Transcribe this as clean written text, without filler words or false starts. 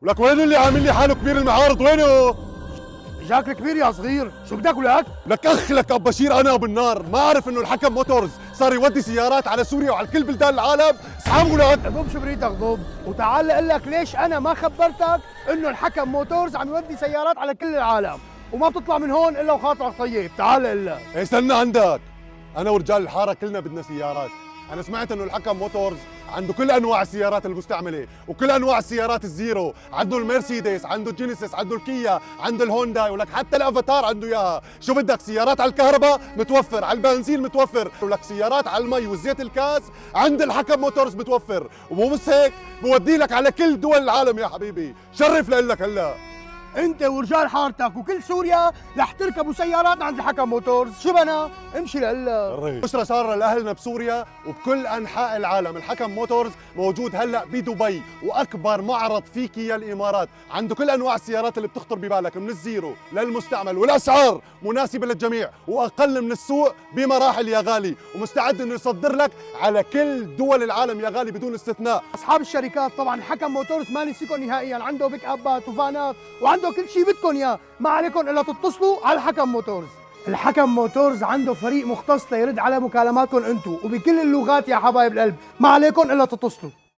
ولك وين اللي عامل لي حاله كبير المعارض وينه؟ جاك الكبير يا صغير، شو بدك ولك؟ لك اخ لك اب بشير انا بالنار، ما اعرف انه الحكم موتورز صار يودي سيارات على سوريا وعلى كل بلدان العالم، اسحبوا لك. ضب شبريتك ضب، وتعال اقول لك ليش انا ما خبرتك انه الحكم موتورز عم يودي سيارات على كل العالم، وما بتطلع من هون الا وخاطرك طيب، تعال اقول لك. استنى عندك، انا ورجال الحاره كلنا بدنا سيارات. انا سمعت انه الحكم موتورز عنده كل انواع السيارات المستعمله وكل انواع السيارات الزيرو، عنده المرسيدس، عنده الجينيسيس، عنده الكيا، عنده الهوندا، ولك حتى الافاتار عنده اياها. شو بدك؟ سيارات على الكهرباء متوفر، على البنزين متوفر، ولك سيارات على المي والزيت الكاس عند الحكم موتورز متوفر، ومو بس هيك بودي لك على كل دول العالم يا حبيبي. شرف لك هلا. انت ورجال حارتك وكل سوريا رح تركبوا سيارات عند الحكم موتورز، شو بنا؟ امشي لقلك. بشرى سارة لأهلنا بسوريا وبكل أنحاء العالم. الحكم موتورز موجود هلأ بدبي، وأكبر معرض في كيا الإمارات. عنده كل أنواع السيارات اللي بتخطر ببالك من الزيرو للمستعمل، والأسعار مناسبة للجميع وأقل من السوق بمراحل يا غالي، ومستعد إنه يصدر لك على كل دول العالم يا غالي بدون استثناء. اصحاب الشركات طبعا الحكم موتورز ما نسيكم نهائيا، عنده بيك ابات وفانات وعنده كل شيء بدكم اياه، ما عليكم الا تتصلوا على الحكم موتورز. الحكم موتورز عنده فريق مختص ليرد على مكالماتكم انتم وبكل اللغات يا حبايب القلب، ما عليكم الا تتصلوا.